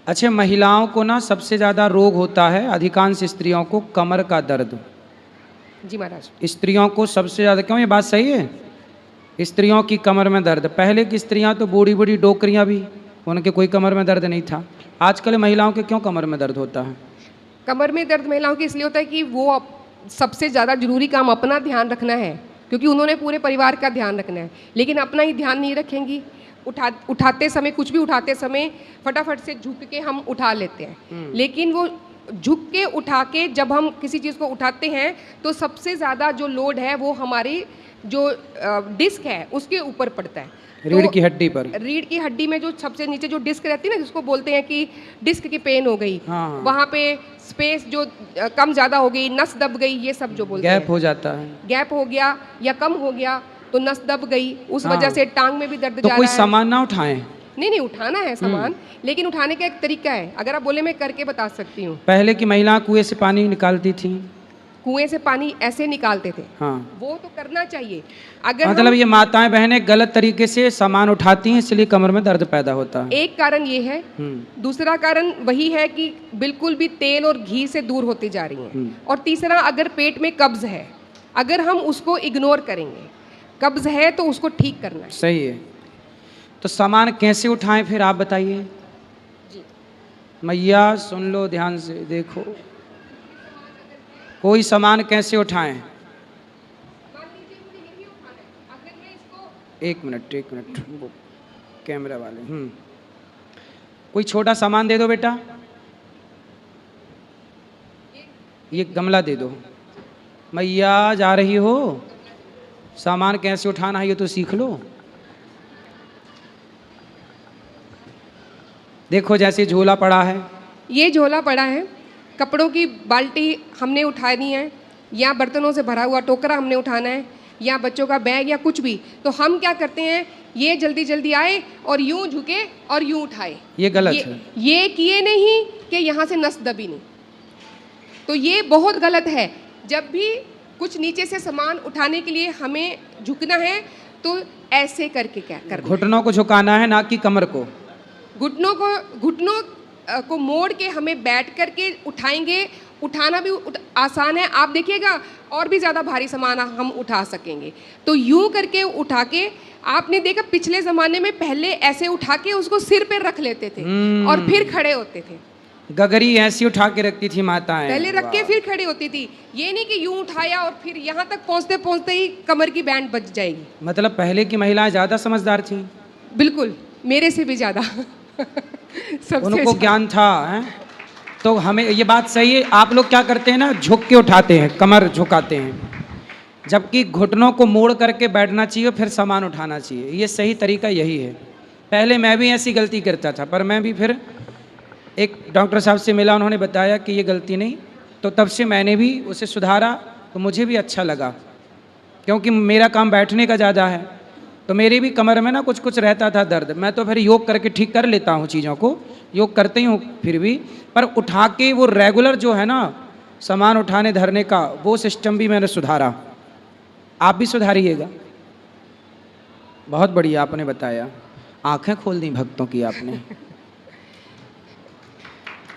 अच्छा, महिलाओं को ना सबसे ज़्यादा रोग होता है, अधिकांश स्त्रियों को कमर का दर्द। जी महाराज। स्त्रियों को सबसे ज़्यादा, क्यों ये बात सही है? स्त्रियों की कमर में दर्द, पहले की स्त्रियां तो बूढ़ी बूढ़ी डोकरियां भी, उनके कोई कमर में दर्द नहीं था। आजकल महिलाओं के क्यों कमर में दर्द होता है? कमर में दर्द महिलाओं की इसलिए होता है कि वो सबसे ज़्यादा जरूरी काम अपना ध्यान रखना है, क्योंकि उन्होंने पूरे परिवार का ध्यान रखना है, लेकिन अपना ही ध्यान नहीं रखेंगी। उठाते समय, कुछ भी उठाते समय फटाफट से झुक के हम उठा लेते हैं, लेकिन वो झुक के उठा के जब हम किसी चीज़ को उठाते हैं तो सबसे ज़्यादा जो लोड है वो हमारी जो डिस्क है उसके ऊपर पड़ता है, रीढ़ की हड्डी पर। रीढ़ की हड्डी में जो सबसे नीचे जो डिस्क रहती है ना, जिसको बोलते हैं कि डिस्क की पेन हो गई, हाँ। वहाँ पे स्पेस जो कम ज़्यादा हो गई, नस दब गई, ये सब जो बोलते हैं, गैप हो जाता है, गैप हो गया या कम हो गया तो नस दब गई, उस हाँ। वजह से टांग में भी दर्द तो जा कोई रहा है। सामान ना उठाएं। नहीं उठाना है सामान, लेकिन उठाने का एक तरीका है, अगर आप बोले मैं करके बता सकती हूँ। पहले की महिलाएं कुएं से पानी निकालती थी, कुएं से पानी ऐसे निकालते थे, हाँ। वो तो करना चाहिए। अगर मतलब ये माताएं बहनें गलत तरीके से सामान उठाती हैं, इसलिए कमर में दर्द पैदा होता है। एक कारण ये है, दूसरा कारण वही है कि बिल्कुल भी तेल और घी से दूर होती जा रही हैं, और तीसरा अगर पेट में कब्ज है, अगर हम उसको इग्नोर करेंगे, कब्ज है तो उसको ठीक करना है। सही है। तो सामान कैसे उठाएं फिर आप बताइए जी। मैया सुन लो ध्यान से, देखो कोई सामान कैसे उठाएं। एक मिनट वो कैमरा वाले, कोई छोटा सामान दे दो बेटा, ये गमला दे दो। मैया जा रही हो, सामान कैसे उठाना है ये तो सीख लो। देखो जैसे झोला पड़ा है, ये झोला पड़ा है, कपड़ों की बाल्टी हमने उठानी है, या बर्तनों से भरा हुआ टोकरा हमने उठाना है, या बच्चों का बैग या कुछ भी, तो हम क्या करते हैं, ये जल्दी जल्दी आए और यूं झुके और यूं उठाए। ये गलत है। ये किए नहीं कि यहाँ से नस दबी नहीं, तो ये बहुत गलत है। जब भी कुछ नीचे से सामान उठाने के लिए हमें झुकना है तो ऐसे करके क्या करना, घुटनों को झुकाना है, ना कि कमर को। घुटनों को मोड़ के हमें बैठ करके उठाएंगे। उठाना भी आसान है, आप देखिएगा और भी ज़्यादा भारी सामान हम उठा सकेंगे। तो यूं करके उठा के, आपने देखा पिछले ज़माने में पहले ऐसे उठा के उसको सिर पे रख लेते थे और फिर खड़े होते थे। गगरी ऐसी उठा के रखती थी माताएं, पहले रख के फिर खड़ी होती थी, ये नहीं कि यूं उठाया और फिर यहाँ तक पहुँचते पहुँचते ही कमर की बैंड बज जाएगी। मतलब पहले की महिलाएं ज़्यादा समझदार थी। बिल्कुल, मेरे से भी ज़्यादा उनको ज्ञान था, है? तो हमें ये बात सही है। आप लोग क्या करते हैं ना, झुक के उठाते हैं, कमर झुकाते हैं, जबकि घुटनों को मोड़ करके बैठना चाहिए, फिर सामान उठाना चाहिए। ये सही तरीका यही है। पहले मैं भी ऐसी गलती करता था, पर मैं भी फिर एक डॉक्टर साहब से मिला, उन्होंने बताया कि ये गलती नहीं, तो तब से मैंने भी उसे सुधारा, तो मुझे भी अच्छा लगा, क्योंकि मेरा काम बैठने का ज़्यादा है, तो मेरी भी कमर में ना कुछ कुछ रहता था दर्द। मैं तो फिर योग करके ठीक कर लेता हूँ चीज़ों को, योग करते ही हूँ फिर भी, पर उठा के वो रेगुलर जो है ना सामान उठाने धरने का, वो सिस्टम भी मैंने सुधारा। आप भी सुधारिएगा। बहुत बढ़िया आपने बताया, आंखें खोल दी भक्तों की आपने।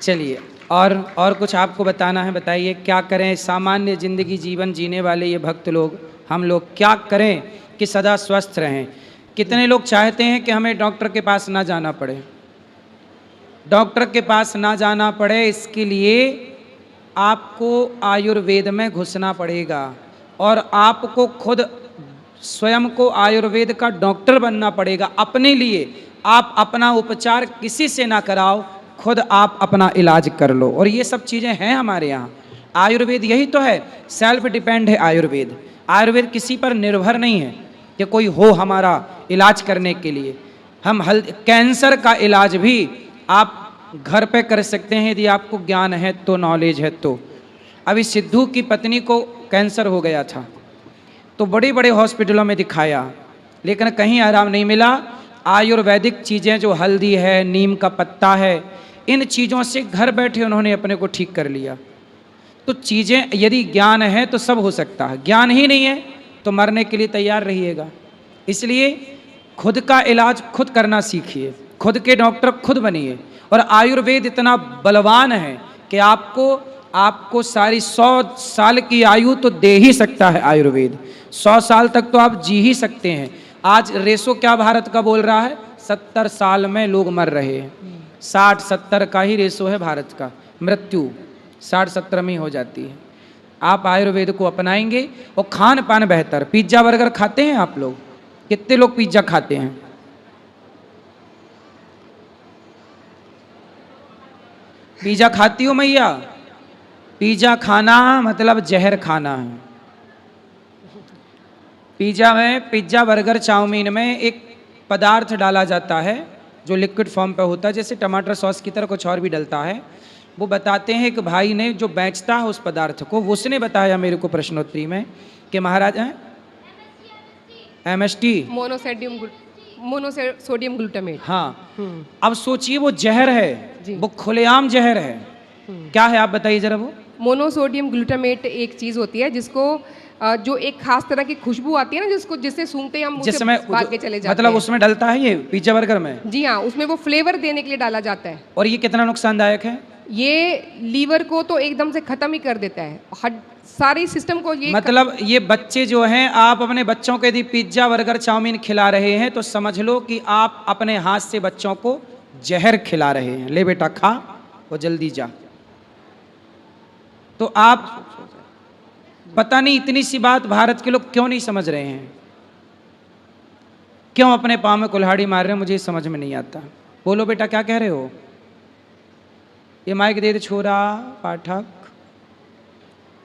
चलिए, और कुछ आपको बताना है, बताइए क्या करें। सामान्य जिंदगी जीवन जीने वाले ये भक्त लोग, हम लोग क्या करें कि सदा स्वस्थ रहें। कितने लोग चाहते हैं कि हमें डॉक्टर के पास ना जाना पड़े, डॉक्टर के पास ना जाना पड़े, इसके लिए आपको आयुर्वेद में घुसना पड़ेगा और आपको खुद स्वयं को आयुर्वेद का डॉक्टर बनना पड़ेगा। अपने लिए आप अपना उपचार किसी से ना कराओ, खुद आप अपना इलाज कर लो। और ये सब चीज़ें हैं हमारे यहाँ। आयुर्वेद यही तो है, सेल्फ डिपेंड है आयुर्वेद। आयुर्वेद किसी पर निर्भर नहीं है कि कोई हो हमारा इलाज करने के लिए। हम कैंसर का इलाज भी आप घर पे कर सकते हैं यदि आपको ज्ञान है तो, नॉलेज है तो। अभी सिद्धू की पत्नी को कैंसर हो गया था, तो बड़े बड़े हॉस्पिटलों में दिखाया, लेकिन कहीं आराम नहीं मिला। आयुर्वेदिक चीज़ें जो हल्दी है, नीम का पत्ता है, इन चीज़ों से घर बैठे उन्होंने अपने को ठीक कर लिया। तो चीज़ें यदि ज्ञान है तो सब हो सकता है, ज्ञान ही नहीं है तो मरने के लिए तैयार रहिएगा। इसलिए खुद का इलाज खुद करना सीखिए, खुद के डॉक्टर खुद बनिए और आयुर्वेद इतना बलवान है कि आपको सारी 100 साल की आयु तो दे ही सकता है आयुर्वेद। 100 साल तक तो आप जी ही सकते हैं। आज रेशो क्या भारत का बोल रहा है? 70 साल में लोग मर रहे हैं। 60-70 का ही रेशो है भारत का, मृत्यु 60-70 में ही हो जाती है। आप आयुर्वेद को अपनाएंगे और खान पान बेहतर। पिज्जा बर्गर खाते हैं आप लोग? कितने लोग पिज्जा खाते हैं? पिज्जा खाती हो मैया? पिज्जा खाना मतलब जहर खाना है। पिज्जा बर्गर चाउमीन में एक पदार्थ डाला जाता है जो लिक्विड फॉर्म पे होता है, जैसे टमाटर सॉस की तरह कुछ और भी डलता है। वो बताते हैं, एक भाई ने जो बेचता है उस पदार्थ को, उसने बताया मेरे को प्रश्नोत्तरी में कि महाराज MST, मोनोसोडियम ग्लूटामेट। हाँ। अब सोचिए वो जहर है, वो खुलेआम जहर है। क्या है आप बताइए जरा। वो मोनोसोडियम ग्लूटामेट एक चीज होती है जिसको जो एक खास तरह की खुशबू आती है ना, जिससे सूंघते ही हम जिसमें भाग के चले जाते मतलब हैं। उसमें डलता है ये पिज्जा बर्गर में? जी हाँ, उसमें वो फ्लेवर देने के लिए डाला जाता है। और ये कितना नुकसानदायक है? ये लीवर को तो एकदम से खत्म ही कर देता है, सारी सिस्टम को ये मतलब ये बच्चे जो हैं, आप अपने बच्चों को यदि पिज्जा बर्गर चाउमीन खिला रहे हैं तो समझ लो कि आप अपने हाथ से बच्चों को जहर खिला रहे हैं। ले बेटा खा और जल्दी जा। तो आप पता नहीं इतनी सी बात भारत के लोग क्यों नहीं समझ रहे हैं, क्यों अपने पाँव में कुल्हाड़ी मार रहे हैं, मुझे समझ में नहीं आता। बोलो बेटा क्या कह रहे हो? ये माइक दे दे छोरा पाठक,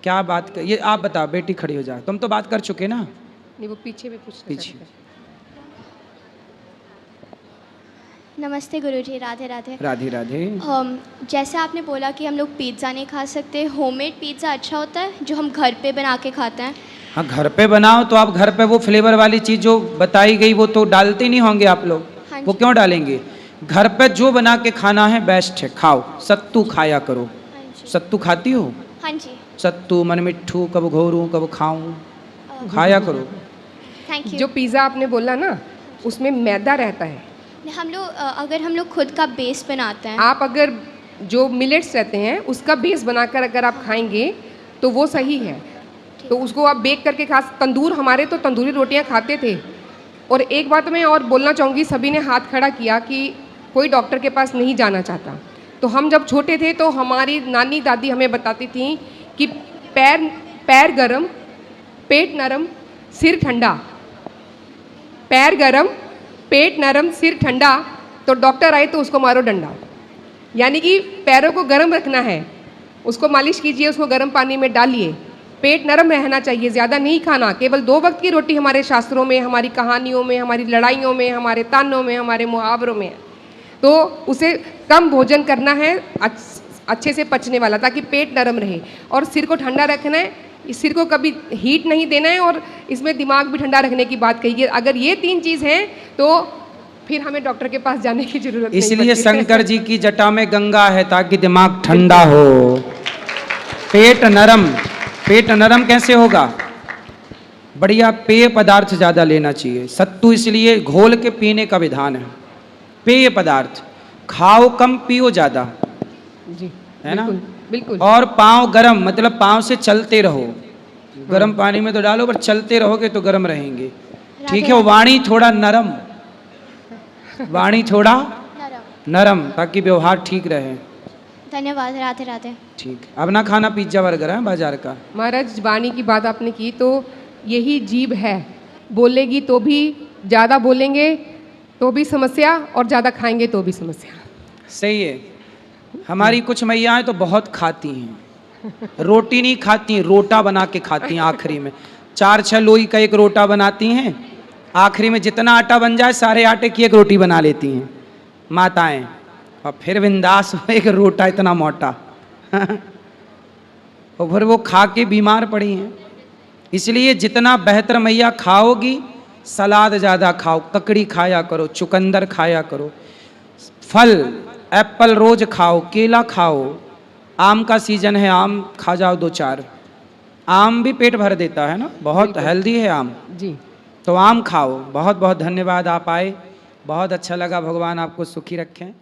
क्या बात कर, ये आप बताओ। बेटी खड़ी हो जा, तुम तो बात कर चुके ना। नहीं, वो पीछे में कुछ पीछे। नमस्ते गुरुजी, राधे राधे। राधे राधे। जैसे आपने बोला कि हम लोग पिज़्ज़ा नहीं खा सकते, होममेड पिज़्ज़ा अच्छा होता है जो हम घर पे बना के खाते हैं? हाँ, घर पे बनाओ तो आप घर पे वो फ्लेवर वाली चीज़ जो बताई गई वो तो डालते नहीं होंगे आप लोग। हाँ वो क्यों डालेंगे? घर पे जो बना के खाना है बेस्ट है, खाओ। सत्तू खाया करो। हाँ जी। सत्तू खाती हो? हाँ जी। सत्तू मन मिट्ठू, कब घोरूं कब खाऊं, खाया करो। Thank you. जो पिज़्ज़ा आपने बोला ना, उसमें मैदा रहता है। अगर हम लोग खुद का बेस बनाते हैं, आप अगर जो मिलेट्स रहते हैं उसका बेस बनाकर अगर आप खाएंगे तो वो सही है। तो उसको आप बेक करके खा। तंदूर, हमारे तो तंदूरी रोटियां खाते थे। और एक बात मैं और बोलना चाहूँगी, सभी ने हाथ खड़ा किया कि कोई डॉक्टर के पास नहीं जाना चाहता। तो हम जब छोटे थे तो हमारी नानी दादी हमें बताती थी कि पैर गरम, पेट नरम, सिर ठंडा। पैर गरम, पेट नरम, सिर ठंडा, तो डॉक्टर आए तो उसको मारो डंडा। यानी कि पैरों को गर्म रखना है, उसको मालिश कीजिए, उसको गर्म पानी में डालिए। पेट नरम रहना चाहिए, ज़्यादा नहीं खाना। केवल 2 वक्त की रोटी हमारे शास्त्रों में, हमारी कहानियों में, हमारी लड़ाइयों में, हमारे तानों में, हमारे मुहावरों में है। तो उसे कम भोजन करना है, अच्छे से पचने वाला, ताकि पेट नरम रहे। और सिर को ठंडा रखना है, इस सिर को कभी हीट नहीं देना है, और इसमें दिमाग भी ठंडा रखने की बात कही है। अगर ये 3 चीज़ हैं तो फिर हमें डॉक्टर के पास जाने की जरूरत नहीं। इसलिए शंकर जी की जटा में गंगा है, ताकि दिमाग ठंडा हो। पेट नरम, पेट नरम कैसे होगा? बढ़िया पेय पदार्थ ज़्यादा लेना चाहिए। सत्तू इसलिए घोल के पीने का विधान है। पेय पदार्थ खाओ कम, पियो ज़्यादा, जी, है ना? बिल्कुल। और पाँव गरम, मतलब पाँव से चलते रहो। गरम पानी में तो डालो, पर चलते रहोगे तो गरम रहेंगे। ठीक है। वाणी थोड़ा नरम, वाणी थोड़ा नरम, ताकि व्यवहार ठीक रहे। धन्यवाद। राधे राधे। ठीक। अब ना खाना पिज्जा बर्गर है बाजार का। महाराज, वाणी की बात आपने की तो यही जीभ है, बोलेगी तो भी, ज़्यादा बोलेंगे तो भी समस्या, और ज़्यादा खाएंगे तो भी समस्या। सही है। हमारी कुछ मैयाएं तो बहुत खाती हैं, रोटी नहीं खाती, रोटा बना के खाती हैं। आखिरी में 4-6 लोई का एक रोटा बनाती हैं, आखिरी में जितना आटा बन जाए सारे आटे की एक रोटी बना लेती हैं माताएं, और फिर बिंदास एक रोटा इतना मोटा और फिर वो खा के बीमार पड़ी हैं। इसलिए जितना बेहतर मैया खाओगी, सलाद ज़्यादा खाओ, ककड़ी खाया करो, चुकंदर खाया करो, फल एप्पल रोज खाओ, केला खाओ, आम का सीजन है, आम खा जाओ 2-4। आम भी पेट भर देता है ना, बहुत हेल्दी है आम जी। तो आम खाओ। बहुत बहुत धन्यवाद, आप आए, बहुत अच्छा लगा। भगवान आपको सुखी रखें।